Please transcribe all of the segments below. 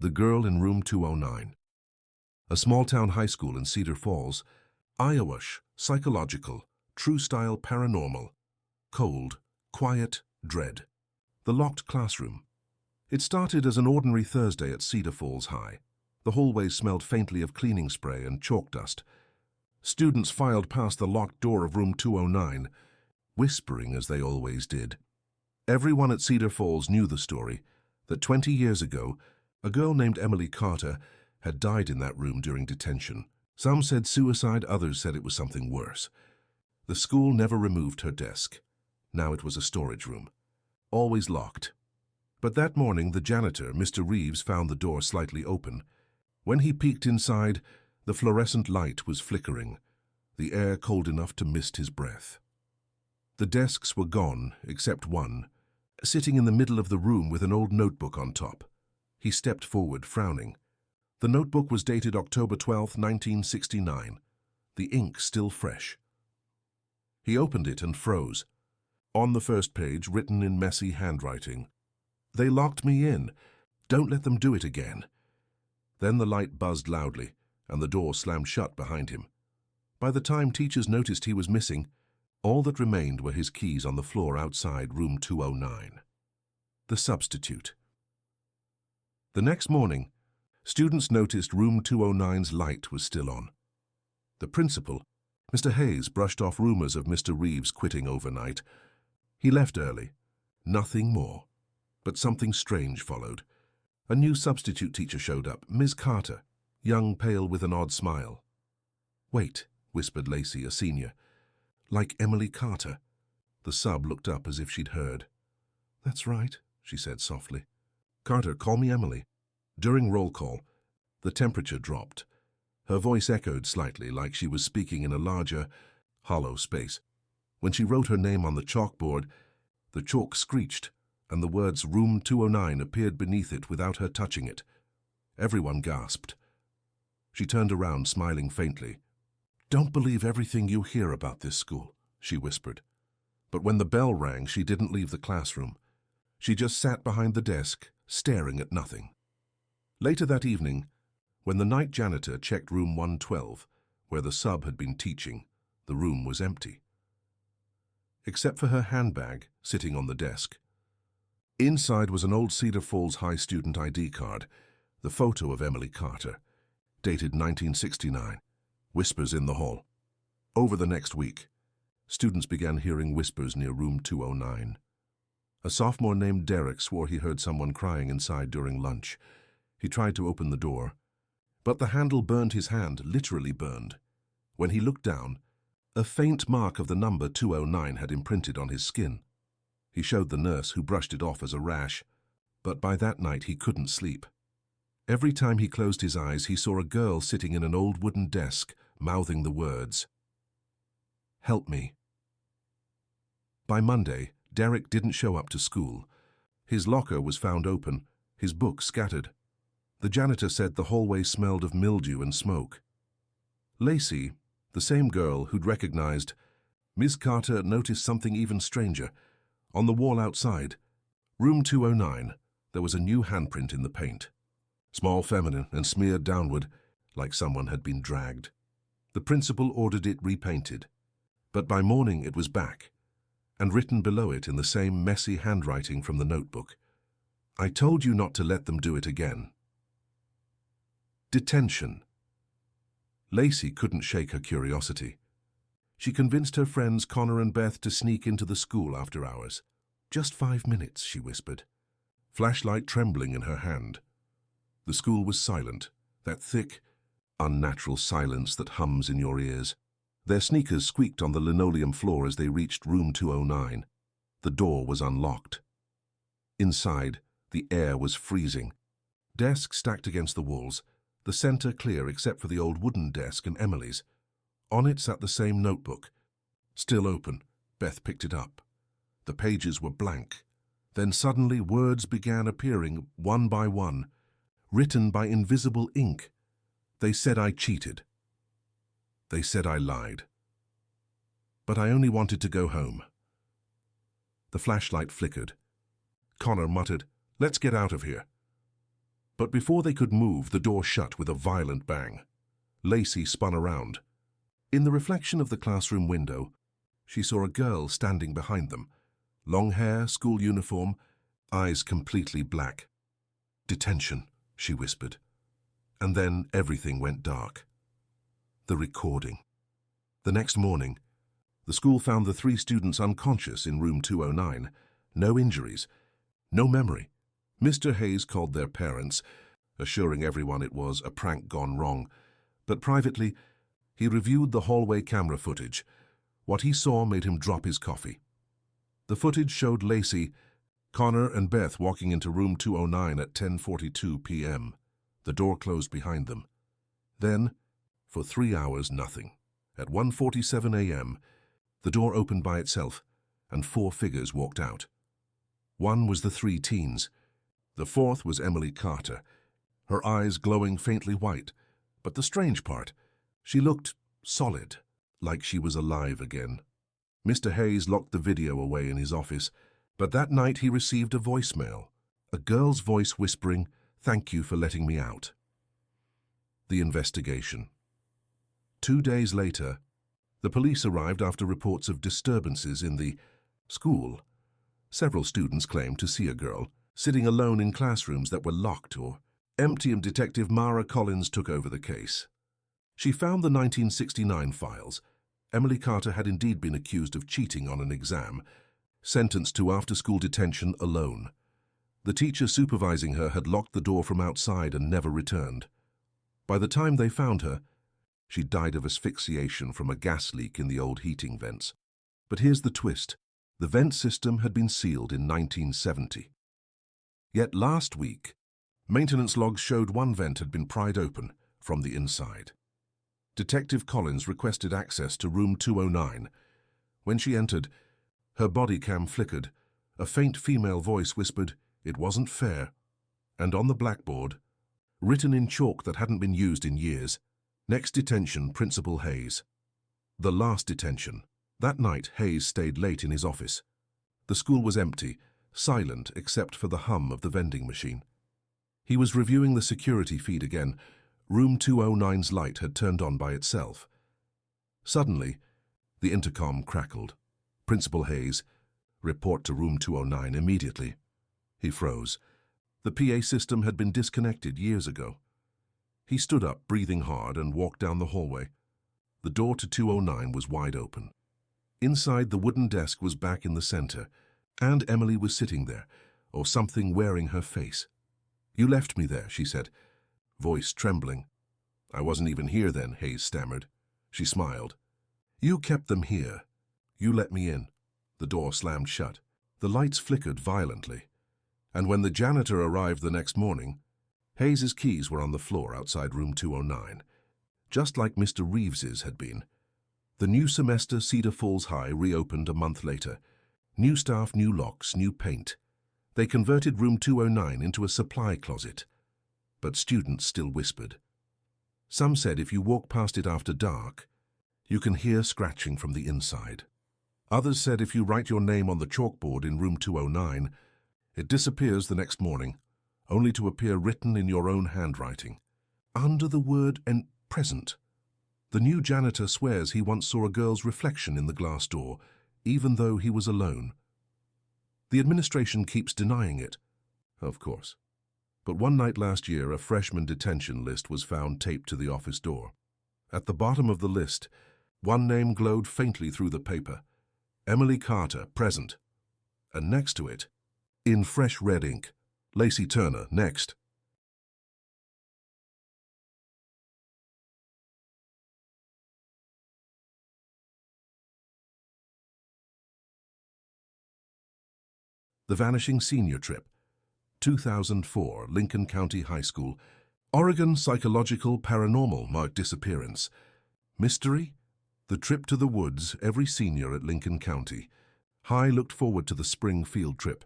The Girl in Room 209. A small-town high school in Cedar Falls. Iowash, psychological, true-style paranormal. Cold, quiet, dread. The locked classroom. It started as an ordinary Thursday at Cedar Falls High. The hallways smelled faintly of cleaning spray and chalk dust. Students filed past the locked door of Room 209, whispering as they always did. Everyone at Cedar Falls knew the story, that 20 years ago, a girl named Emily Carter had died in that room during detention. Some said suicide, others said it was something worse. The school never removed her desk. Now it was a storage room, always locked. But that morning, the janitor, Mr. Reeves, found the door slightly open. When he peeked inside, the fluorescent light was flickering, the air cold enough to mist his breath. The desks were gone, except one, sitting in the middle of the room with an old notebook on top. He stepped forward, frowning. The notebook was dated October 12, 1969, the ink still fresh. He opened it and froze. On the first page, written in messy handwriting, "They locked me in. Don't let them do it again." Then the light buzzed loudly, and the door slammed shut behind him. By the time teachers noticed he was missing, all that remained were his keys on the floor outside Room 209. The substitute. The next morning, students noticed Room 209's light was still on. The principal, Mr. Hayes, brushed off rumors of Mr. Reeves quitting overnight. He left early. Nothing more. But something strange followed. A new substitute teacher showed up, Ms. Carter, young, pale, with an odd smile. "Wait," whispered Lacey, a senior. "Like Emily Carter." The sub looked up as if she'd heard. "That's right," she said softly. "Carter, call me Emily." During roll call, the temperature dropped. Her voice echoed slightly, like she was speaking in a larger, hollow space. When she wrote her name on the chalkboard, the chalk screeched, and the words Room 209 appeared beneath it without her touching it. Everyone gasped. She turned around, smiling faintly. "Don't believe everything you hear about this school," she whispered. But when the bell rang, she didn't leave the classroom. She just sat behind the desk, staring at nothing. Later that evening, when the night janitor checked Room 112, where the sub had been teaching, the room was empty. Except for her handbag sitting on the desk. Inside was an old Cedar Falls High student ID card, the photo of Emily Carter, dated 1969. Whispers in the hall. Over the next week, students began hearing whispers near Room 209. A sophomore named Derek swore he heard someone crying inside during lunch. He tried to open the door, but the handle burned his hand, literally burned. When he looked down, a faint mark of the number 209 had imprinted on his skin. He showed the nurse, who brushed it off as a rash, but by that night he couldn't sleep. Every time he closed his eyes, he saw a girl sitting in an old wooden desk, mouthing the words, "Help me." By Monday, Derek didn't show up to school. His locker was found open, his books scattered. The janitor said the hallway smelled of mildew and smoke. Lacey, the same girl who'd recognized Miss Carter, noticed something even stranger. On the wall outside, Room 209, there was a new handprint in the paint. Small, feminine, and smeared downward, like someone had been dragged. The principal ordered it repainted, but by morning it was back, and written below it in the same messy handwriting from the notebook, "I told you not to let them do it again." Detention. Lacey couldn't shake her curiosity. She convinced her friends Connor and Beth to sneak into the school after hours. "Just 5 minutes," she whispered, flashlight trembling in her hand. The school was silent, that thick, unnatural silence that hums in your ears. Their sneakers squeaked on the linoleum floor as they reached Room 209. The door was unlocked. Inside, the air was freezing. Desks stacked against the walls, the center clear except for the old wooden desk and Emily's. On it sat the same notebook. Still open, Beth picked it up. The pages were blank. Then suddenly words began appearing, one by one, written by invisible ink. They said I cheated. They said I lied. But I only wanted to go home. The flashlight flickered. Connor muttered, "Let's get out of here." But before they could move, the door shut with a violent bang. Lacey spun around. In the reflection of the classroom window, she saw a girl standing behind them. Long hair, school uniform, eyes completely black. "Detention," she whispered. And then everything went dark. The recording. The next morning, the school found the 3 students unconscious in room 209. No injuries, no memory. Mr. Hayes called their parents, assuring everyone it was a prank gone wrong. But privately, he reviewed the hallway camera footage. What he saw made him drop his coffee. The footage showed Lacey, Connor, and Beth walking into room 209 at 10:42 p.m. The door closed behind them. Then, for 3 hours, nothing. At 1:47 a.m., the door opened by itself, and 4 figures walked out. One was the 3 teens. The 4th was Emily Carter, her eyes glowing faintly white. But the strange part, she looked solid, like she was alive again. Mr. Hayes locked the video away in his office, but that night he received a voicemail, a girl's voice whispering, "Thank you for letting me out." The investigation. 2 days later, the police arrived after reports of disturbances in the school. Several students claimed to see a girl sitting alone in classrooms that were locked or empty, and Detective Mara Collins took over the case. She found the 1969 files. Emily Carter had indeed been accused of cheating on an exam, sentenced to after-school detention alone. The teacher supervising her had locked the door from outside and never returned. By the time they found her, she died of asphyxiation from a gas leak in the old heating vents. But here's the twist. The vent system had been sealed in 1970. Yet last week, maintenance logs showed one vent had been pried open from the inside. Detective Collins requested access to room 209. When she entered, her body cam flickered. A faint female voice whispered, "It wasn't fair." And on the blackboard, written in chalk that hadn't been used in years, "Next detention, Principal Hayes." The last detention. That night, Hayes stayed late in his office. The school was empty, silent except for the hum of the vending machine. He was reviewing the security feed again. Room 209's light had turned on by itself. Suddenly, the intercom crackled. "Principal Hayes, report to room 209 immediately." He froze. The PA system had been disconnected years ago. He stood up, breathing hard, and walked down the hallway. The door to 209 was wide open. Inside, the wooden desk was back in the center, and Emily was sitting there, or something wearing her face. "You left me there," she said, voice trembling. "I wasn't even here then," Hayes stammered. She smiled. "You kept them here. You let me in." The door slammed shut. The lights flickered violently. And when the janitor arrived the next morning, Hayes's keys were on the floor outside room 209, just like Mr. Reeves's had been. The new semester Cedar Falls High reopened a month later. New staff, new locks, new paint. They converted room 209 into a supply closet. But students still whispered. Some said if you walk past it after dark, you can hear scratching from the inside. Others said if you write your name on the chalkboard in room 209, it disappears the next morning, only to appear written in your own handwriting, under the word "and present." The new janitor swears he once saw a girl's reflection in the glass door, even though he was alone. The administration keeps denying it, of course. But one night last year, a freshman detention list was found taped to the office door. At the bottom of the list, one name glowed faintly through the paper. Emily Carter, present. And next to it, in fresh red ink, Lacey Turner, next. The Vanishing Senior Trip, 2004, Lincoln County High School. Oregon Psychological Paranormal marked disappearance. Mystery? The trip to the woods, every senior at Lincoln County. High looked forward to the spring field trip,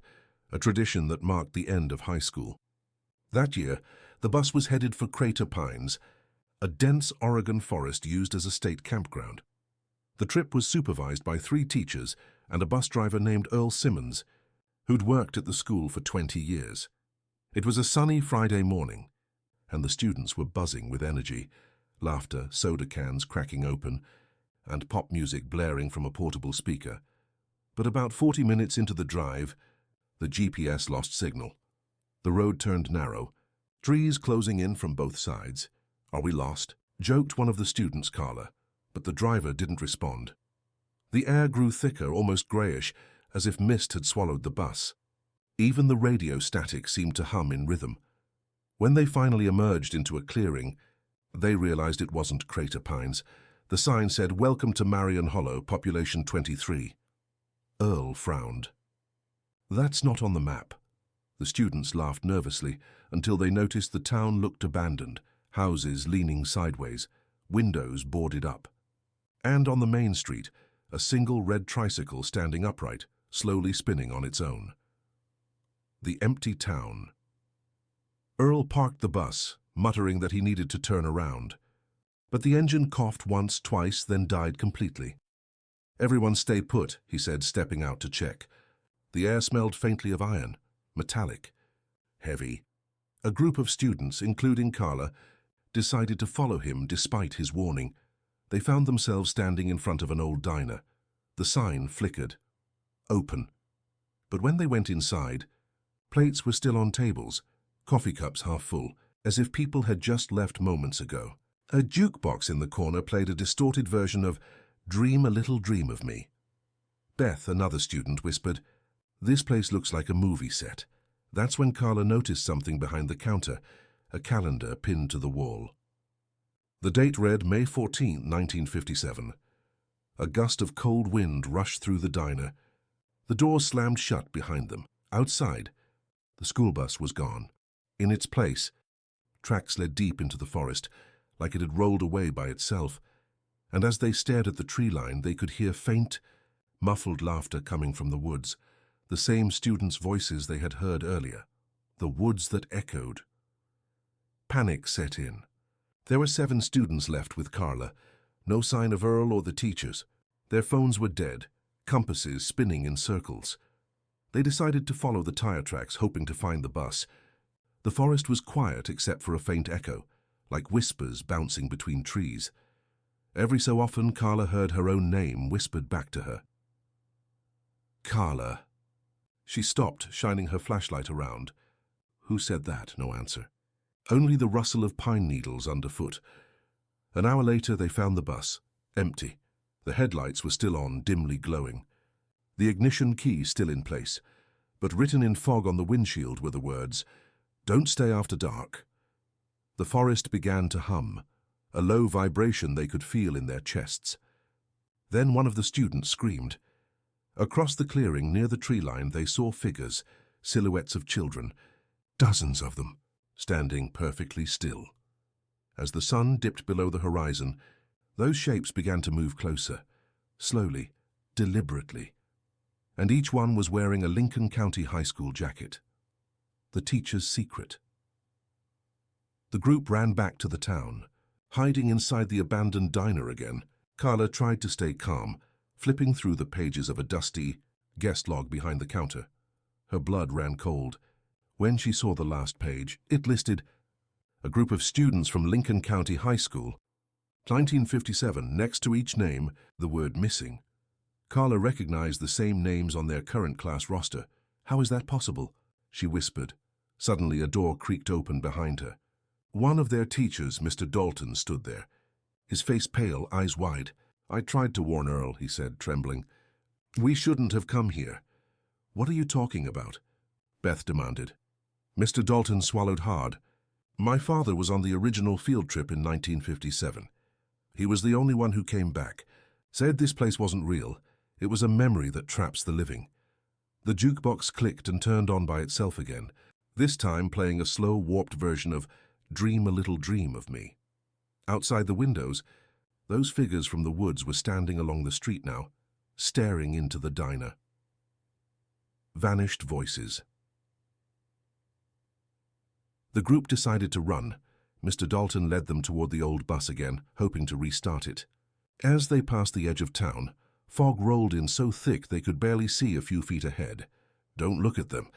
a tradition that marked the end of high school. That year, the bus was headed for Crater Pines, a dense Oregon forest used as a state campground. The trip was supervised by 3 teachers and a bus driver named Earl Simmons, who'd worked at the school for 20 years. It was a sunny Friday morning, and the students were buzzing with energy, laughter, soda cans cracking open, and pop music blaring from a portable speaker. But about 40 minutes into the drive, the GPS lost signal. The road turned narrow, trees closing in from both sides. "Are we lost?" joked one of the students, Carla, but the driver didn't respond. The air grew thicker, almost grayish, as if mist had swallowed the bus. Even the radio static seemed to hum in rhythm. When they finally emerged into a clearing, they realized it wasn't Crater Pines. The sign said, "Welcome to Marion Hollow, population 23. Earl frowned. "That's not on the map." The students laughed nervously until they noticed the town looked abandoned, houses leaning sideways, windows boarded up. And on the main street, a single red tricycle standing upright, slowly spinning on its own. The empty town. Earl parked the bus, muttering that he needed to turn around. But the engine coughed once, twice, then died completely. "Everyone stay put," he said, stepping out to check. The air smelled faintly of iron, metallic, heavy. A group of students, including Carla, decided to follow him despite his warning. They found themselves standing in front of an old diner. The sign flickered. Open. But when they went inside, plates were still on tables, coffee cups half full, as if people had just left moments ago. A jukebox in the corner played a distorted version of "Dream a Little Dream of Me." Beth, another student, whispered, "This place looks like a movie set." That's when Carla noticed something behind the counter, a calendar pinned to the wall. The date read May 14, 1957. A gust of cold wind rushed through the diner. The door slammed shut behind them. Outside, the school bus was gone. In its place, tracks led deep into the forest, like it had rolled away by itself, and as they stared at the tree line, they could hear faint, muffled laughter coming from the woods, the same students' voices they had heard earlier, the woods that echoed. Panic set in. There were 7 students left with Carla, no sign of Earl or the teachers. Their phones were dead, compasses spinning in circles. They decided to follow the tire tracks, hoping to find the bus. The forest was quiet except for a faint echo, like whispers bouncing between trees. Every so often, Carla heard her own name whispered back to her. "Carla." She stopped, shining her flashlight around. Who said that? No answer. Only the rustle of pine needles underfoot. An hour later, they found the bus, empty. The headlights were still on, dimly glowing. The ignition key still in place, but written in fog on the windshield were the words, "Don't stay after dark." The forest began to hum, a low vibration they could feel in their chests. Then one of the students screamed. Across the clearing near the tree line, they saw figures, silhouettes of children, dozens of them, standing perfectly still. As the sun dipped below the horizon, those shapes began to move closer, slowly, deliberately, and each one was wearing a Lincoln County High School jacket. The teacher's secret. The group ran back to the town. Hiding inside the abandoned diner again, Carla tried to stay calm, flipping through the pages of a dusty guest log behind the counter. Her blood ran cold. When she saw the last page, it listed a group of students from Lincoln County High School, 1957, next to each name, the word "missing." Carla recognized the same names on their current class roster. "How is that possible?" she whispered. Suddenly, a door creaked open behind her. One of their teachers, Mr. Dalton, stood there, his face pale, eyes wide. "I tried to warn Earl," he said, trembling. "We shouldn't have come here." "What are you talking about?" Beth demanded. Mr. Dalton swallowed hard. "My father was on the original field trip in 1957. He was the only one who came back. Said this place wasn't real. It was a memory that traps the living." The jukebox clicked and turned on by itself again, this time playing a slow, warped version of "Dream a Little Dream of Me." Outside the windows, those figures from the woods were standing along the street now, staring into the diner. Vanished voices. The group decided to run. Mr. Dalton led them toward the old bus again, hoping to restart it. As they passed the edge of town, fog rolled in so thick they could barely see a few feet ahead. "Don't look at them,"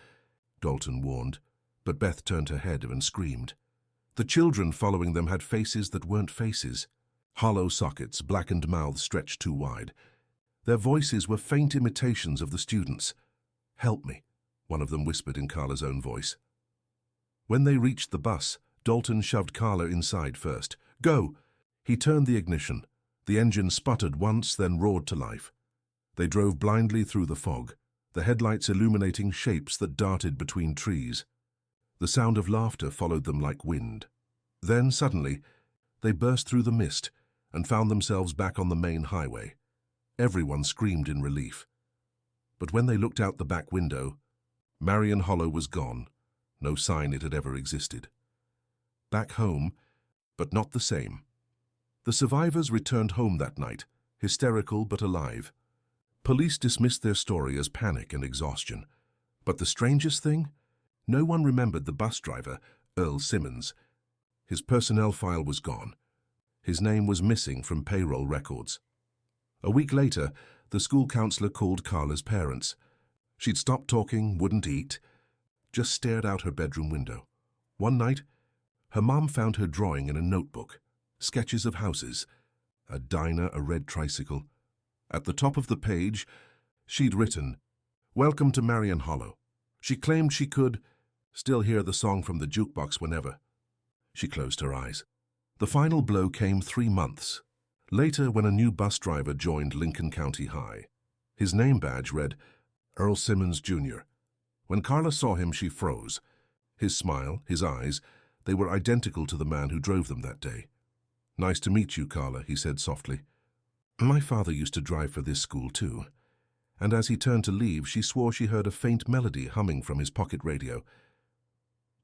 Dalton warned. but Beth turned her head and screamed. The children following them had faces that weren't faces. Hollow sockets, blackened mouths stretched too wide. Their voices were faint imitations of the students. "Help me," one of them whispered in Carla's own voice. When they reached the bus, Dalton shoved Carla inside first. "Go!" He turned the ignition. The engine sputtered once, then roared to life. They drove blindly through the fog, the headlights illuminating shapes that darted between trees. The sound of laughter followed them like wind. Then, suddenly, they burst through the mist and found themselves back on the main highway. Everyone screamed in relief. But when they looked out the back window, Marion Hollow was gone, no sign it had ever existed. Back home, but not the same. The survivors returned home that night, hysterical but alive. Police dismissed their story as panic and exhaustion. But the strangest thing? No one remembered the bus driver, Earl Simmons. His personnel file was gone. His name was missing from payroll records. A week later, the school counselor called Carla's parents. She'd stopped talking, wouldn't eat, just stared out her bedroom window. One night, her mom found her drawing in a notebook, sketches of houses, a diner, a red tricycle. At the top of the page, she'd written, "Welcome to Marion Hollow." She claimed she could still hear the song from the jukebox whenever. She closed her eyes. The final blow came 3 months later when a new bus driver joined Lincoln County High. His name badge read, Earl Simmons, Jr. When Carla saw him, she froze. His smile, his eyes, they were identical to the man who drove them that day. "Nice to meet you, Carla," he said softly. "My father used to drive for this school, too." And as he turned to leave, she swore she heard a faint melody humming from his pocket radio.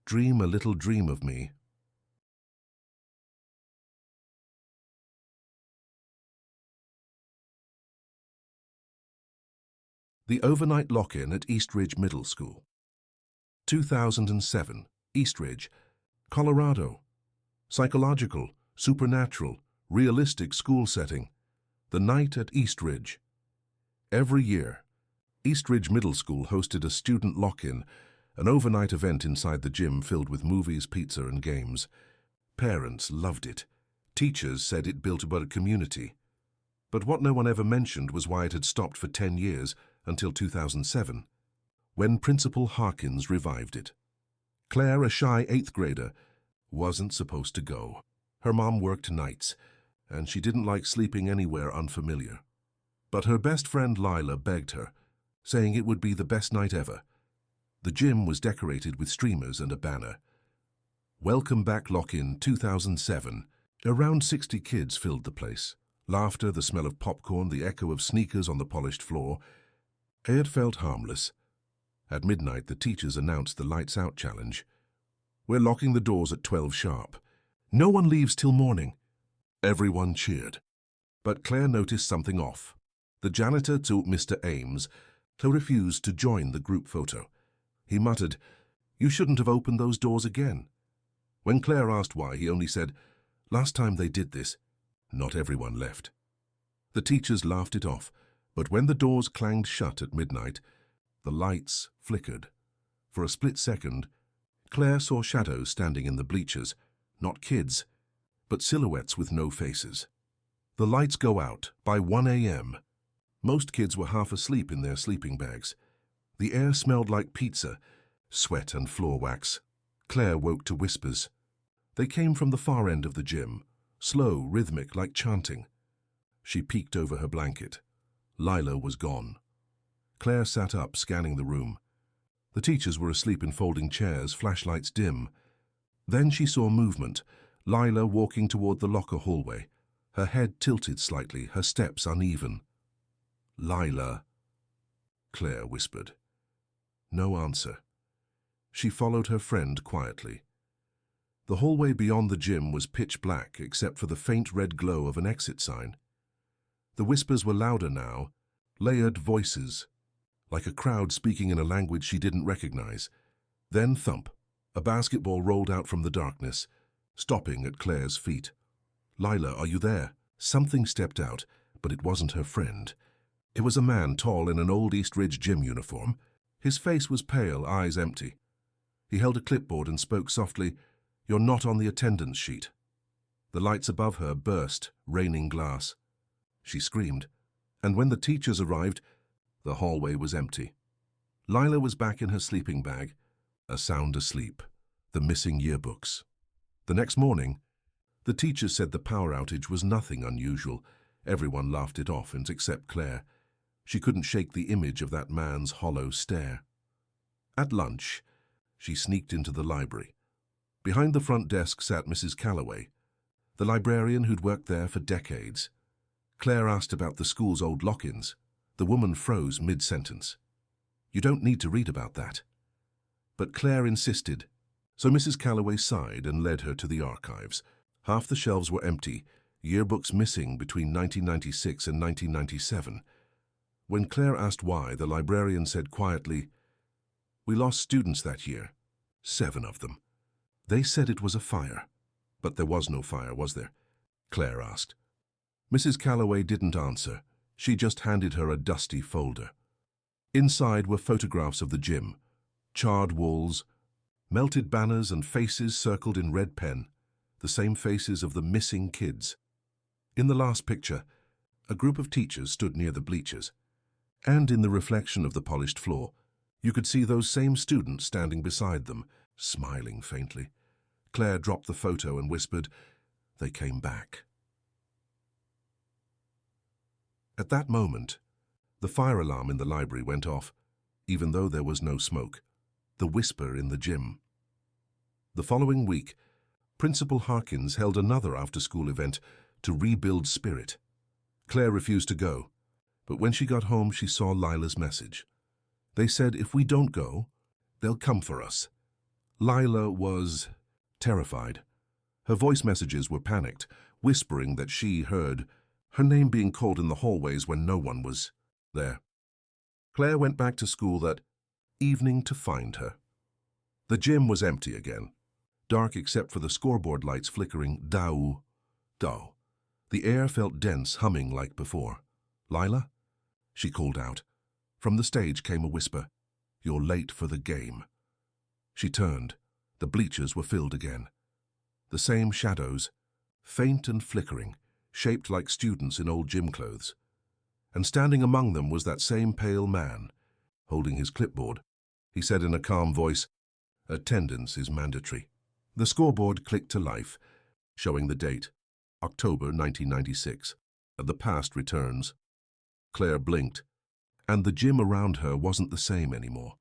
"Dream a little dream of me." The overnight lock-in at East Ridge Middle School. 2007, East Ridge, Colorado. Psychological, supernatural, realistic school setting. The night at East Ridge. Every year, East Ridge Middle School hosted a student lock-in, an overnight event inside the gym filled with movies, pizza, and games. Parents loved it. Teachers said it built a community. But what no one ever mentioned was why it had stopped for 10 years, until 2007, when Principal Harkins revived it. Claire, a shy 8th grader, wasn't supposed to go. Her mom worked nights, and she didn't like sleeping anywhere unfamiliar. But her best friend Lila begged her, saying it would be the best night ever. The gym was decorated with streamers and a banner. Welcome back lock-in 2007. Around 60 kids filled the place. Laughter, the smell of popcorn, the echo of sneakers on the polished floor. It felt harmless. At midnight, the teachers announced the Lights Out challenge. "We're locking the doors at 12 sharp. No one leaves till morning." Everyone cheered. But Claire noticed something off. The janitor to Mr. Ames, who refused to join the group photo. He muttered, "You shouldn't have opened those doors again." When Claire asked why, he only said, "Last time they did this, not everyone left." The teachers laughed it off, but when the doors clanged shut at midnight, the lights flickered. For a split second, Claire saw shadows standing in the bleachers, not kids, but silhouettes with no faces. The lights go out by 1 a.m. Most kids were half asleep in their sleeping bags. The air smelled like pizza, sweat and floor wax. Claire woke to whispers. They came from the far end of the gym, slow, rhythmic, like chanting. She peeked over her blanket. Lila was gone. Claire sat up, scanning the room. The teachers were asleep in folding chairs, flashlights dim. Then she saw movement, Lila walking toward the locker hallway, her head tilted slightly, her steps uneven. "Lila," Claire whispered. No answer. She followed her friend quietly. The hallway beyond the gym was pitch black except for the faint red glow of an exit sign. The whispers were louder now, layered voices, like a crowd speaking in a language she didn't recognize. Then thump, a basketball rolled out from the darkness, stopping at Claire's feet. "Lila, are you there?" Something stepped out, but it wasn't her friend. It was a man tall in an old East Ridge gym uniform. His face was pale, eyes empty. He held a clipboard and spoke softly, "You're not on the attendance sheet." The lights above her burst, raining glass. She screamed, and when the teachers arrived, the hallway was empty. Lila was back in her sleeping bag, sound asleep. The missing yearbooks. The next morning, the teachers said the power outage was nothing unusual. Everyone laughed it off, except Claire. She couldn't shake the image of that man's hollow stare. At lunch, she sneaked into the library. Behind the front desk sat Mrs. Calloway, the librarian who'd worked there for decades. Claire asked about the school's old lock-ins. The woman froze mid-sentence. "You don't need to read about that." But Claire insisted, so Mrs. Calloway sighed and led her to the archives. Half the shelves were empty, yearbooks missing between 1996 and 1997. When Claire asked why, the librarian said quietly, "We lost students that year, 7 of them. They said it was a fire." "But there was no fire, was there?" Claire asked. Mrs. Calloway didn't answer. She just handed her a dusty folder. Inside were photographs of the gym, charred walls, melted banners and faces circled in red pen, the same faces of the missing kids. In the last picture, a group of teachers stood near the bleachers, and in the reflection of the polished floor, you could see those same students standing beside them, smiling faintly. Claire dropped the photo and whispered, "They came back." At that moment, the fire alarm in the library went off, even though there was no smoke. The whisper in the gym. The following week, Principal Harkins held another after-school event to rebuild spirit. Claire refused to go, but when she got home, she saw Lila's message. They said if we don't go, they'll come for us. Lila was terrified. Her voice messages were panicked, whispering that she heard her name being called in the hallways when no one was there. Claire went back to school that evening to find her. The gym was empty again, dark except for the scoreboard lights flickering dow. The air felt dense, humming like before. "Lila?" she called out. From the stage came a whisper, "You're late for the game." She turned. The bleachers were filled again. The same shadows, faint and flickering, shaped like students in old gym clothes. And standing among them was that same pale man, holding his clipboard. He said in a calm voice, "Attendance is mandatory." The scoreboard clicked to life, showing the date, October 1996. The past returns. Claire blinked, and the gym around her wasn't the same anymore.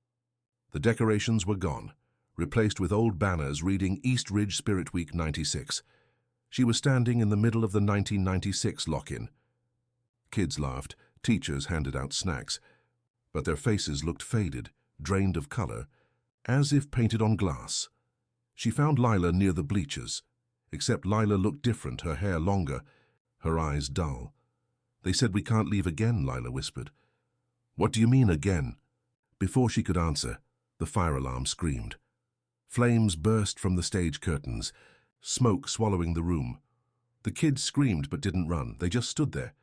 The decorations were gone, replaced with old banners reading East Ridge Spirit Week 96. She was standing in the middle of the 1996 lock-in. Kids laughed, teachers handed out snacks, but their faces looked faded, drained of color, as if painted on glass. She found Lila near the bleachers, except Lila looked different, her hair longer, her eyes dull. "They said we can't leave again," Lila whispered. "What do you mean again?" Before she could answer, the fire alarm screamed. Flames burst from the stage curtains, smoke swallowing the room. The kids screamed but didn't run. They just stood there,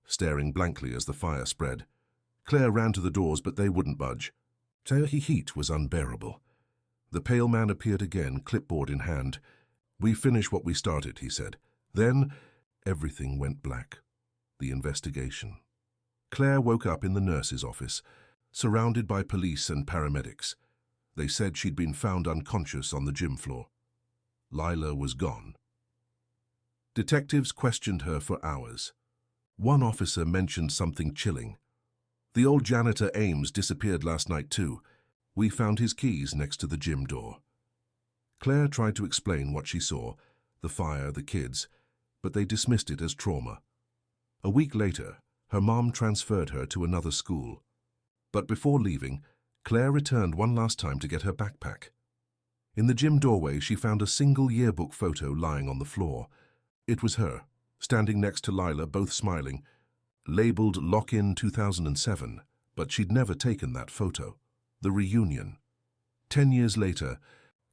staring blankly as the fire spread. Claire ran to the doors, but they wouldn't budge. The heat was unbearable. The pale man appeared again, clipboard in hand. "We finish what we started," he said. Then everything went black. The investigation. Claire woke up in the nurse's office, surrounded by police and paramedics. They said she'd been found unconscious on the gym floor. Lila was gone. Detectives questioned her for hours. One officer mentioned something chilling. "The old janitor Ames disappeared last night too. We found his keys next to the gym door." Claire tried to explain what she saw, the fire, the kids, but they dismissed it as trauma. A week later, her mom transferred her to another school. But before leaving, Claire returned one last time to get her backpack. In the gym doorway, she found a single yearbook photo lying on the floor. It was her, standing next to Lila, both smiling, labeled Lock-In 2007, but she'd never taken that photo. The reunion. 10 years later,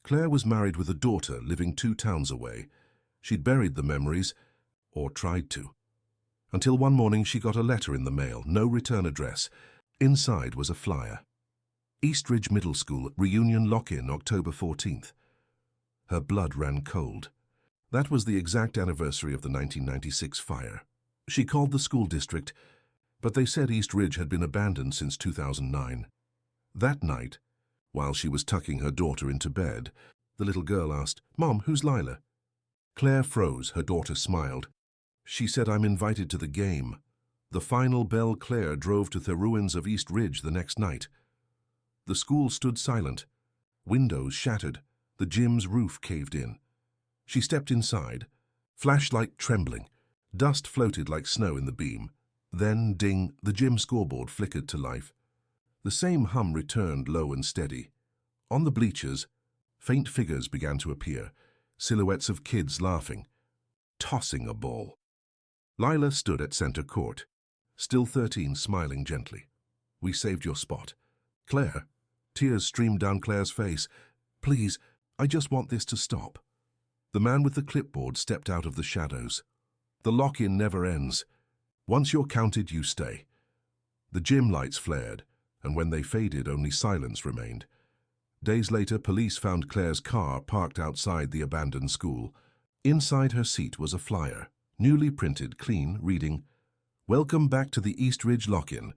Claire was married with a daughter living 2 towns away. She'd buried the memories, or tried to. Until one morning she got a letter in the mail, no return address. Inside was a flyer. Eastridge Middle School reunion lock-in October 14th. Her blood ran cold. That was the exact anniversary of the 1996 fire. She called the school district, but they said Eastridge had been abandoned since 2009. That night, while she was tucking her daughter into bed, the little girl asked, "Mom, who's Lila?" Claire froze. Her daughter smiled. She said, "I'm invited to the game." The final bell. Claire drove to the ruins of Eastridge the next night. The school stood silent. Windows shattered. The gym's roof caved in. She stepped inside, flashlight trembling. Dust floated like snow in the beam. Then, ding, the gym scoreboard flickered to life. The same hum returned, low and steady. On the bleachers, faint figures began to appear, silhouettes of kids laughing, tossing a ball. Lila stood at center court, still 13, smiling gently. "We saved your spot." "Claire," tears streamed down Claire's face. "Please, I just want this to stop." The man with the clipboard stepped out of the shadows. "The lock-in never ends. Once you're counted, you stay." The gym lights flared, and when they faded, only silence remained. Days later, police found Claire's car parked outside the abandoned school. Inside her seat was a flyer, newly printed, clean, reading, "Welcome back to the Eastridge lock-in.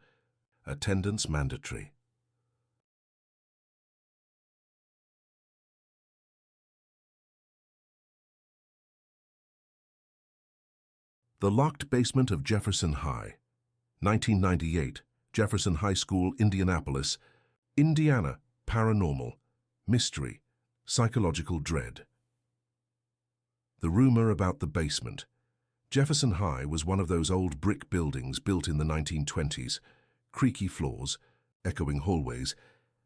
Attendance mandatory." The Locked Basement of Jefferson High. 1998, Jefferson High School, Indianapolis, Indiana. Paranormal, mystery, psychological dread. The rumor about the basement. Jefferson High was one of those old brick buildings built in the 1920s, creaky floors, echoing hallways,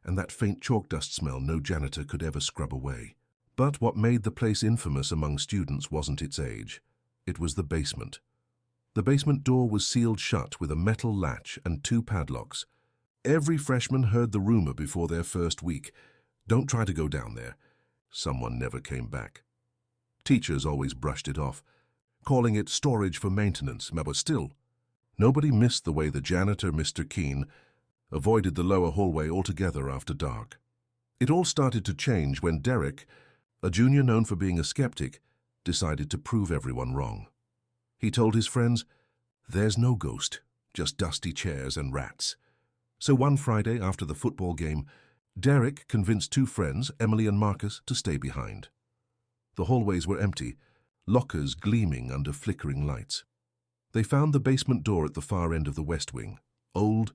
and that faint chalk dust smell no janitor could ever scrub away. But what made the place infamous among students wasn't its age. It was the basement. The basement door was sealed shut with a metal latch and 2 padlocks. Every freshman heard the rumor before their first week. "Don't try to go down there." Someone never came back. Teachers always brushed it off, calling it storage for maintenance, but still, nobody missed the way the janitor, Mr. Keene, avoided the lower hallway altogether after dark. It all started to change when Derek, a junior known for being a skeptic, decided to prove everyone wrong. He told his friends, "There's no ghost, just dusty chairs and rats." So one Friday after the football game, Derek convinced 2 friends, Emily and Marcus, to stay behind. The hallways were empty, lockers gleaming under flickering lights. They found the basement door at the far end of the west wing, old,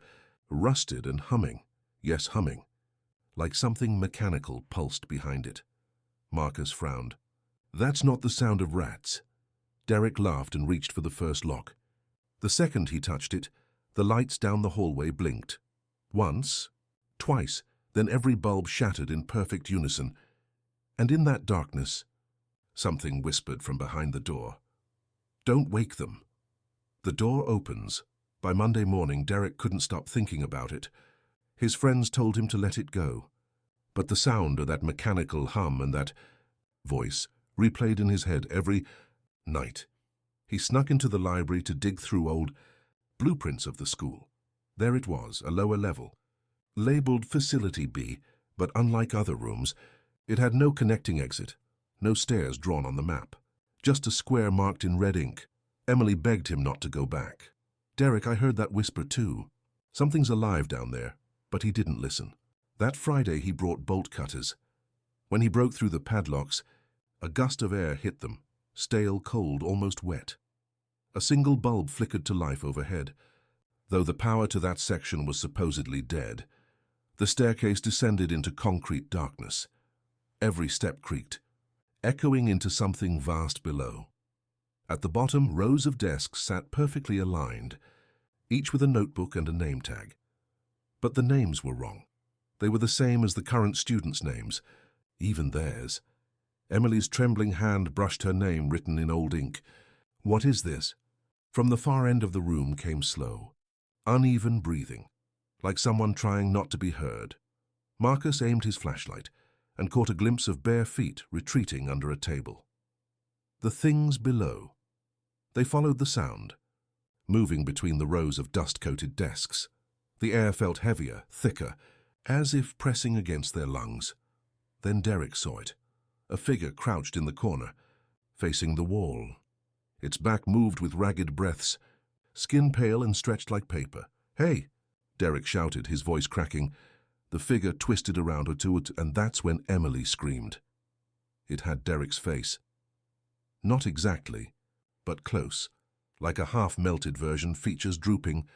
rusted and humming, yes, humming, like something mechanical pulsed behind it. Marcus frowned. "That's not the sound of rats." Derek laughed and reached for the first lock. The second he touched it, the lights down the hallway blinked. Once, twice, then every bulb shattered in perfect unison. And in that darkness, something whispered from behind the door. "Don't wake them." The door opens. By Monday morning, Derek couldn't stop thinking about it. His friends told him to let it go. But the sound of that mechanical hum and that voice replayed in his head every night. He snuck into the library to dig through old blueprints of the school. There it was, a lower level, labeled Facility B, but unlike other rooms, it had no connecting exit, no stairs drawn on the map, just a square marked in red ink. Emily begged him not to go back. "Derek, I heard that whisper too. Something's alive down there," but he didn't listen. That Friday he brought bolt cutters. When he broke through the padlocks, a gust of air hit them, stale, cold, almost wet. A single bulb flickered to life overhead. Though the power to that section was supposedly dead, the staircase descended into concrete darkness. Every step creaked, echoing into something vast below. At the bottom, rows of desks sat perfectly aligned, each with a notebook and a name tag. But the names were wrong. They were the same as the current students' names, even theirs. Emily's trembling hand brushed her name written in old ink. "What is this?" From the far end of the room came slow, uneven breathing, like someone trying not to be heard. Marcus aimed his flashlight and caught a glimpse of bare feet retreating under a table. The things below. They followed the sound, moving between the rows of dust-coated desks. The air felt heavier, thicker, as if pressing against their lungs. Then Derek saw it. A figure crouched in the corner, facing the wall. Its back moved with ragged breaths, skin pale and stretched like paper. "Hey!" Derek shouted, his voice cracking. The figure twisted around her to it, and that's when Emily screamed. It had Derek's face. Not exactly, but close. Like a half-melted version, features drooping,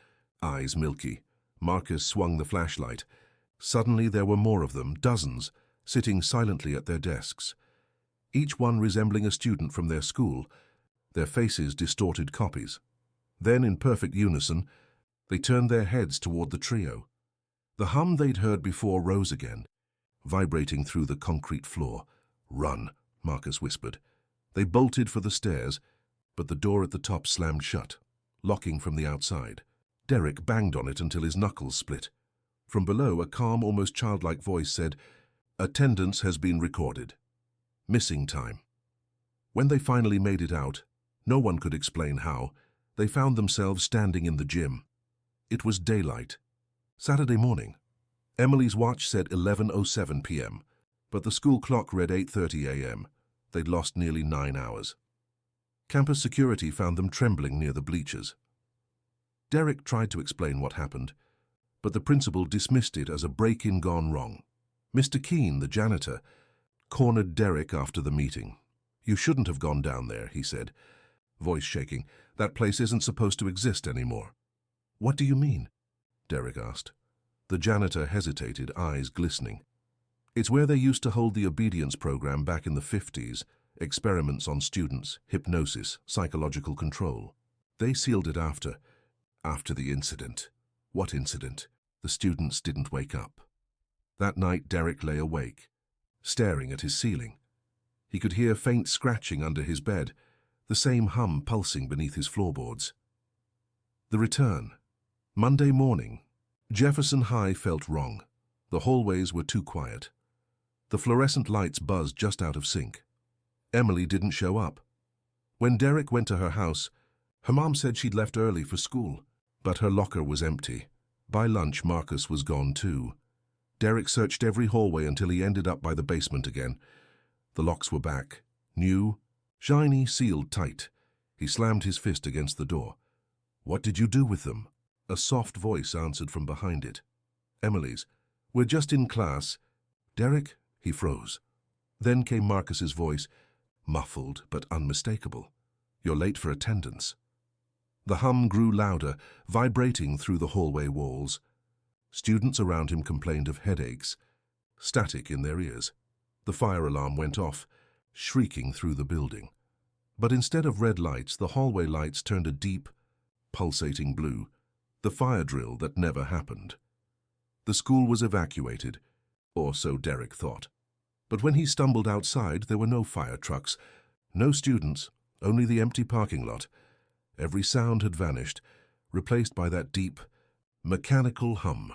eyes milky. Marcus swung the flashlight. Suddenly there were more of them, dozens, sitting silently at their desks. Each one resembling a student from their school, their faces distorted copies. Then, in perfect unison, they turned their heads toward the trio. The hum they'd heard before rose again, vibrating through the concrete floor. "Run," Marcus whispered. They bolted for the stairs, but the door at the top slammed shut, locking from the outside. Derek banged on it until his knuckles split. From below, a calm, almost childlike voice said, "Attendance has been recorded. Missing time." When they finally made it out, no one could explain how, they found themselves standing in the gym. It was daylight. Saturday morning. Emily's watch said 11:07 p.m., but the school clock read 8:30 a.m. They'd lost nearly 9 hours. Campus security found them trembling near the bleachers. Derek tried to explain what happened, but the principal dismissed it as a break-in gone wrong. Mr. Keene, the janitor, cornered Derek after the meeting. "You shouldn't have gone down there," he said, voice shaking. "That place isn't supposed to exist anymore." "What do you mean?" Derek asked. The janitor hesitated, eyes glistening. "It's where they used to hold the obedience program back in the 50s, experiments on students, hypnosis, psychological control. They sealed it after the incident." "What incident?" "The students didn't wake up." That night Derek lay awake, staring at his ceiling. He could hear faint scratching under his bed, the same hum pulsing beneath his floorboards. The return. Monday morning. Jefferson High felt wrong. The hallways were too quiet. The fluorescent lights buzzed just out of sync. Emily didn't show up. When Derek went to her house, her mom said she'd left early for school, but her locker was empty. By lunch, Marcus was gone too. Derek searched every hallway until he ended up by the basement again. The locks were back, new, shiny, sealed tight. He slammed his fist against the door. "What did you do with them?" A soft voice answered from behind it. Emily's. "We're just in class." "Derek?" He froze. Then came Marcus's voice, muffled but unmistakable. "You're late for attendance." The hum grew louder, vibrating through the hallway walls. Students around him complained of headaches, static in their ears. The fire alarm went off, shrieking through the building. But instead of red lights, the hallway lights turned a deep, pulsating blue, the fire drill that never happened. The school was evacuated, or so Derek thought. But when he stumbled outside, there were no fire trucks, no students, only the empty parking lot. Every sound had vanished, replaced by that deep, mechanical hum.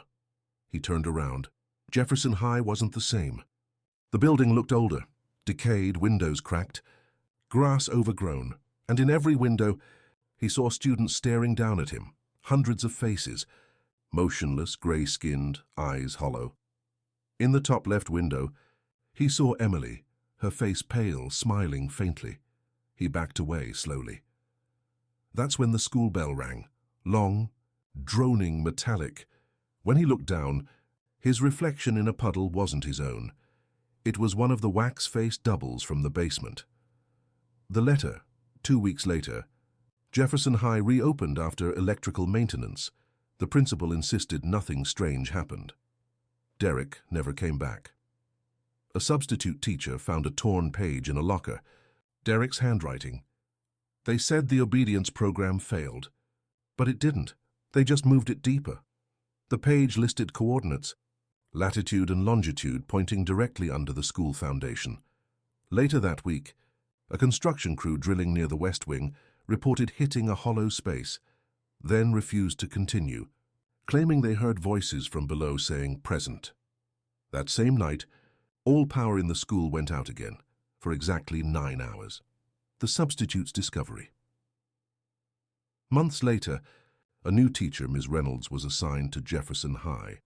He turned around. Jefferson High wasn't the same. The building looked older, decayed, windows cracked, grass overgrown, and in every window he saw students staring down at him, hundreds of faces, motionless, grey-skinned, eyes hollow. In the top left window, he saw Emily, her face pale, smiling faintly. He backed away slowly. That's when the school bell rang, long, droning, metallic. When he looked down, his reflection in a puddle wasn't his own. It was one of the wax-faced doubles from the basement. The letter, 2 weeks later. Jefferson High reopened after electrical maintenance. The principal insisted nothing strange happened. Derek never came back. A substitute teacher found a torn page in a locker. Derek's handwriting. They said the obedience program failed, but it didn't. They just moved it deeper. The page listed coordinates, latitude and longitude pointing directly under the school foundation. Later that week, a construction crew drilling near the West Wing reported hitting a hollow space, then refused to continue, claiming they heard voices from below saying present. That same night, all power in the school went out again, for exactly 9 hours. The substitute's discovery. Months later, a new teacher, Ms. Reynolds, was assigned to Jefferson High.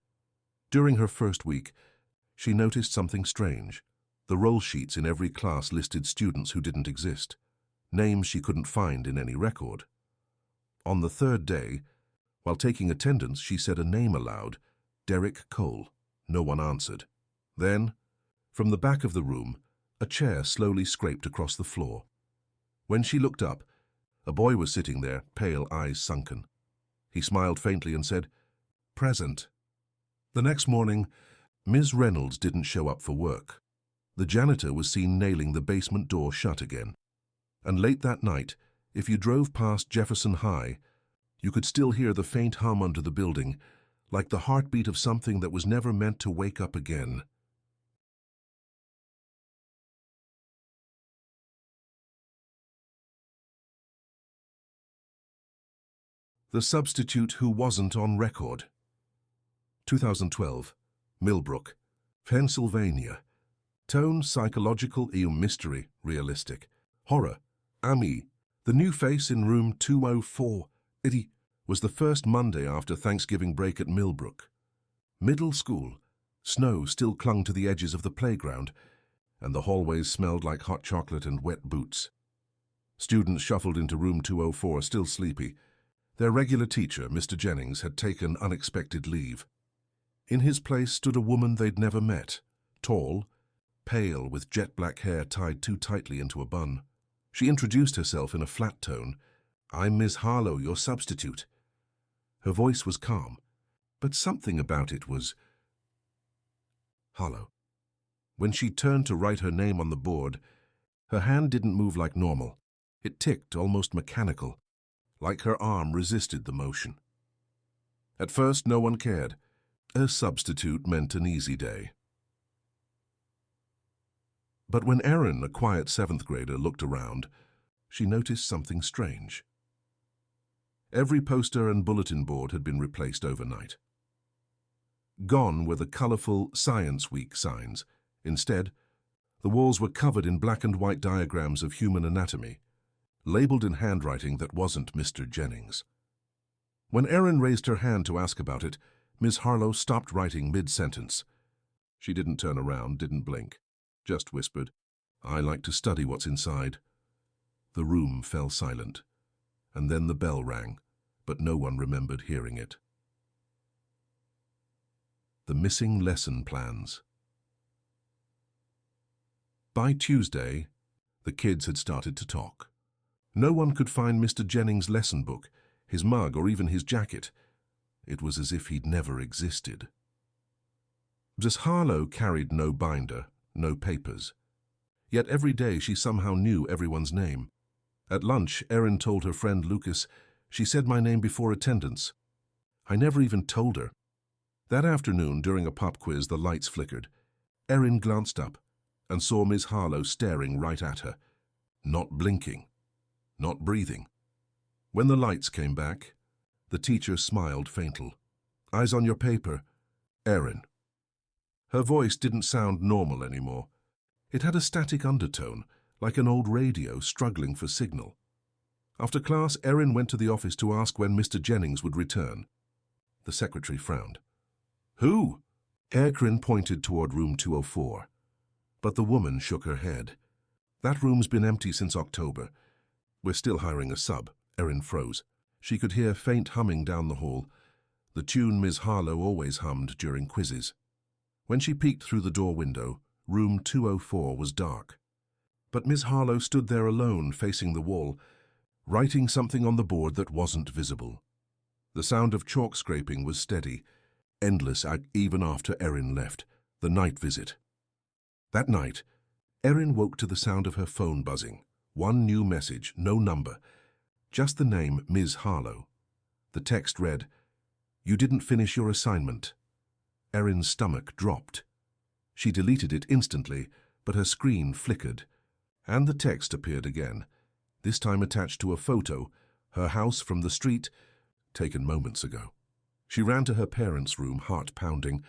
During her first week, she noticed something strange. The roll sheets in every class listed students who didn't exist, names she couldn't find in any record. On the third day, while taking attendance, she said a name aloud, Derek Cole. No one answered. Then, from the back of the room, a chair slowly scraped across the floor. When she looked up, a boy was sitting there, pale, eyes sunken. He smiled faintly and said, "Present." The next morning, Ms. Reynolds didn't show up for work. The janitor was seen nailing the basement door shut again. And late that night, if you drove past Jefferson High, you could still hear the faint hum under the building, like the heartbeat of something that was never meant to wake up again. The Substitute Who Wasn't on Record. 2012, Millbrook, Pennsylvania. Tone, psychological, mystery, realistic. Horror, Ami. The new face in room 204, Eddie, was the first Monday after Thanksgiving break at Millbrook. Middle school. Snow still clung to the edges of the playground, and the hallways smelled like hot chocolate and wet boots. Students shuffled into room 204, still sleepy. Their regular teacher, Mr. Jennings, had taken unexpected leave. In his place stood a woman they'd never met, tall, pale, with jet-black hair tied too tightly into a bun. She introduced herself in a flat tone. "I'm Miss Harlow, your substitute." Her voice was calm, but something about it was hollow. When she turned to write her name on the board, her hand didn't move like normal. It ticked, almost mechanical, like her arm resisted the motion. At first, no one cared. A substitute meant an easy day. But when Erin, a quiet seventh grader, looked around, she noticed something strange. Every poster and bulletin board had been replaced overnight. Gone were the colorful Science Week signs. Instead, the walls were covered in black and white diagrams of human anatomy, labeled in handwriting that wasn't Mr. Jennings. When Erin raised her hand to ask about it, Miss Harlow stopped writing mid-sentence. She didn't turn around, didn't blink, just whispered, "I like to study what's inside." The room fell silent, and then the bell rang, but no one remembered hearing it. The missing lesson plans. By Tuesday, the kids had started to talk. No one could find Mr. Jennings' lesson book, his mug, or even his jacket. It was as if he'd never existed. Miss Harlow carried no binder, no papers. Yet every day she somehow knew everyone's name. At lunch, Erin told her friend Lucas, "She said my name before attendance." I never even told her. That afternoon, during a pop quiz, the lights flickered. Erin glanced up and saw Miss Harlow staring right at her, not blinking, not breathing. When the lights came back, the teacher smiled faintly. "Eyes on your paper, Erin." Her voice didn't sound normal anymore. It had a static undertone, like an old radio struggling for signal. After class, Erin went to the office to ask when Mr. Jennings would return. The secretary frowned. "Who?" Erin pointed toward room 204. But the woman shook her head. "That room's been empty since October. We're still hiring a sub." Erin froze. She could hear faint humming down the hall, the tune Miss Harlow always hummed during quizzes. When she peeked through the door window, room 204 was dark. But Miss Harlow stood there alone, facing the wall, writing something on the board that wasn't visible. The sound of chalk scraping was steady, endless even after Erin left, the night visit. That night, Erin woke to the sound of her phone buzzing. One new message, no number, just the name Ms. Harlow. The text read, "You didn't finish your assignment." Erin's stomach dropped. She deleted it instantly, but her screen flickered, and the text appeared again, this time attached to a photo, her house from the street, taken moments ago. She ran to her parents' room, heart pounding,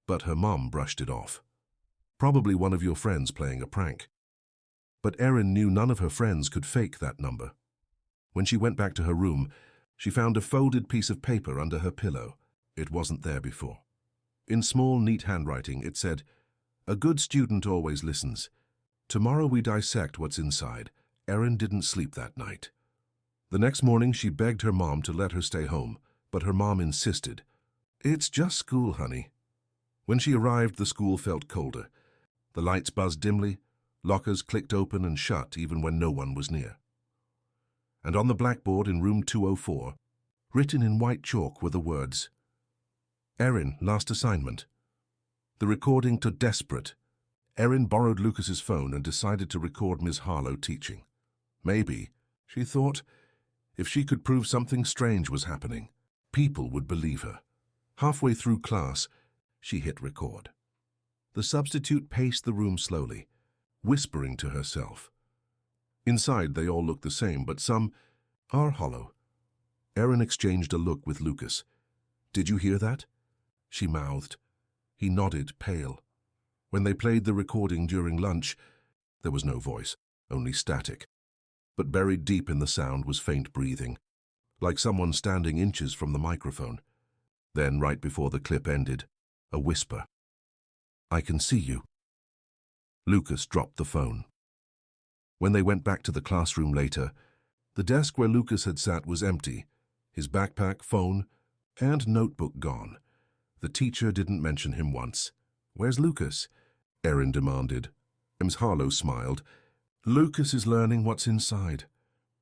but her mom brushed it off. "Probably one of your friends playing a prank." But Erin knew none of her friends could fake that number. When she went back to her room, she found a folded piece of paper under her pillow. It wasn't there before. In small, neat handwriting, it said, "A good student always listens. Tomorrow we dissect what's inside." Erin didn't sleep that night. The next morning, she begged her mom to let her stay home, but her mom insisted. "It's just school, honey." When she arrived, the school felt colder. The lights buzzed dimly, lockers clicked open and shut even when no one was near. And on the blackboard in room 204, written in white chalk, were the words, "Erin, last assignment." The recording to desperate. Erin borrowed Lucas's phone and decided to record Ms. Harlow teaching. Maybe, she thought, if she could prove something strange was happening, people would believe her. Halfway through class, she hit record. The substitute paced the room slowly, whispering to herself. Inside, they all looked the same, but some are hollow. Erin exchanged a look with Lucas. "Did you hear that?" she mouthed. He nodded, pale. When they played the recording during lunch, there was no voice, only static. But buried deep in the sound was faint breathing, like someone standing inches from the microphone. Then, right before the clip ended, a whisper. "I can see you." Lucas dropped the phone. When they went back to the classroom later, the desk where Lucas had sat was empty, his backpack, phone, and notebook gone. The teacher didn't mention him once. "Where's Lucas?" Erin demanded. Ms. Harlow smiled. "Lucas is learning what's inside."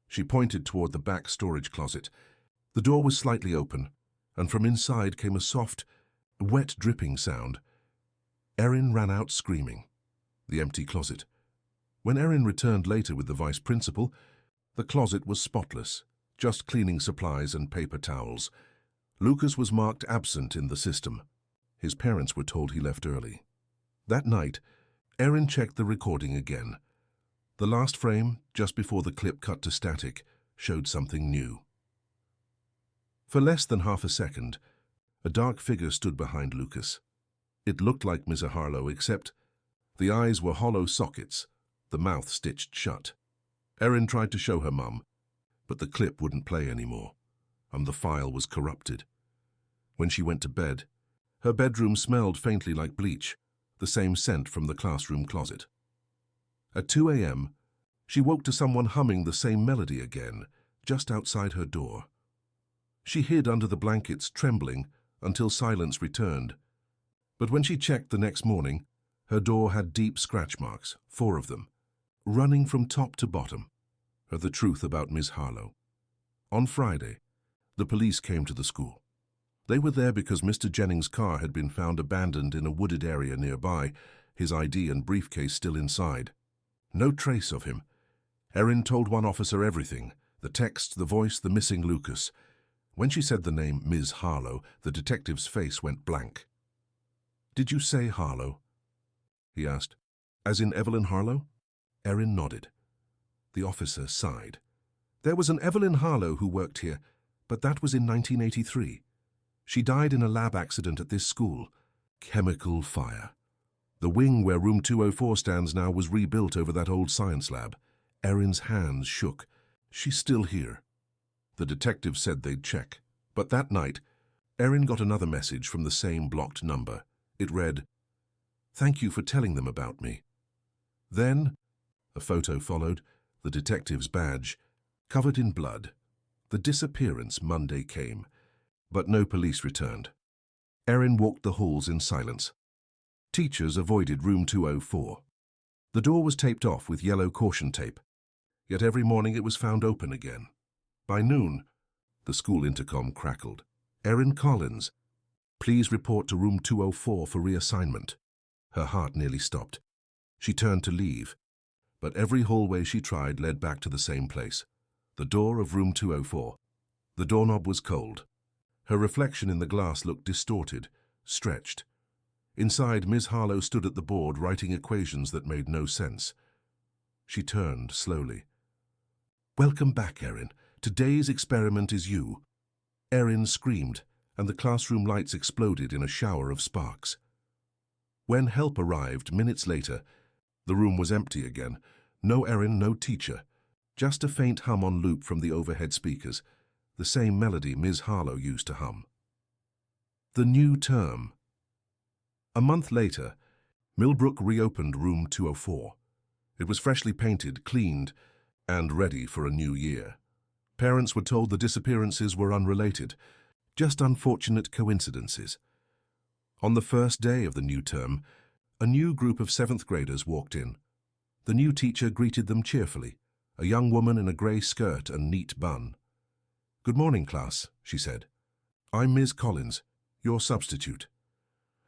She pointed toward the back storage closet. The door was slightly open, and from inside came a soft, wet dripping sound. Erin ran out screaming. The empty closet. When Erin returned later with the vice principal, the closet was spotless, just cleaning supplies and paper towels. Lucas was marked absent in the system. His parents were told he left early. That night, Erin checked the recording again. The last frame, just before the clip cut to static, showed something new. For less than half a second, a dark figure stood behind Lucas. It looked like Ms. Harlow, except the eyes were hollow sockets, the mouth stitched shut. Erin tried to show her mum, but the clip wouldn't play anymore, and the file was corrupted. When she went to bed, her bedroom smelled faintly like bleach, the same scent from the classroom closet. At 2 a.m., she woke to someone humming the same melody again, just outside her door. She hid under the blankets, trembling, until silence returned. But when she checked the next morning, her door had deep scratch marks, 4 of them, running from top to bottom. The truth about Ms. Harlow. On Friday, the police came to the school. They were there because Mr. Jennings' car had been found abandoned in a wooded area nearby, his ID and briefcase still inside. No trace of him. Erin told one officer everything, the text, the voice, the missing Lucas. When she said the name Ms. Harlow, the detective's face went blank. "Did you say Harlow?" he asked. "As in Evelyn Harlow?" Erin nodded. The officer sighed. "There was an Evelyn Harlow who worked here, but that was in 1983. She died in a lab accident at this school. Chemical fire. The wing where room 204 stands now was rebuilt over that old science lab." Erin's hands shook. "She's still here." The detective said they'd check. But that night, Erin got another message from the same blocked number. It read, "Thank you for telling them about me." Then, a photo followed, the detective's badge, covered in blood. The disappearance Monday came, but no police returned. Erin walked the halls in silence. Teachers avoided room 204. The door was taped off with yellow caution tape, yet every morning it was found open again. By noon, the school intercom crackled. "Erin Collins, please report to room 204 for reassignment." Her heart nearly stopped. She turned to leave, but every hallway she tried led back to the same place, the door of room 204. The doorknob was cold. Her reflection in the glass looked distorted, stretched. Inside, Ms. Harlow stood at the board writing equations that made no sense. She turned slowly. "Welcome back, Erin. Today's experiment is you." Erin screamed, and the classroom lights exploded in a shower of sparks. When help arrived minutes later, the room was empty again. No Erin, no teacher. Just a faint hum on loop from the overhead speakers, the same melody Ms. Harlow used to hum. The new term. A month later, Millbrook reopened room 204. It was freshly painted, cleaned, and ready for a new year. Parents were told the disappearances were unrelated, just unfortunate coincidences. On the first day of the new term, a new group of 7th graders walked in. The new teacher greeted them cheerfully, a young woman in a grey skirt and neat bun. "Good morning, class," she said. "I'm Ms. Collins, your substitute."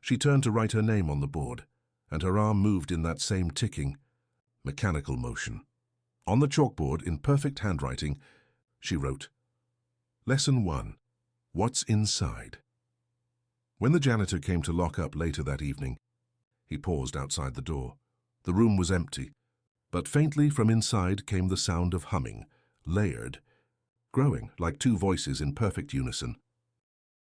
She turned to write her name on the board, and her arm moved in that same ticking, mechanical motion. On the chalkboard, in perfect handwriting, she wrote, "Lesson 1. What's inside?" When the janitor came to lock up later that evening, he paused outside the door. The room was empty, but faintly from inside came the sound of humming, layered, growing like two voices in perfect unison.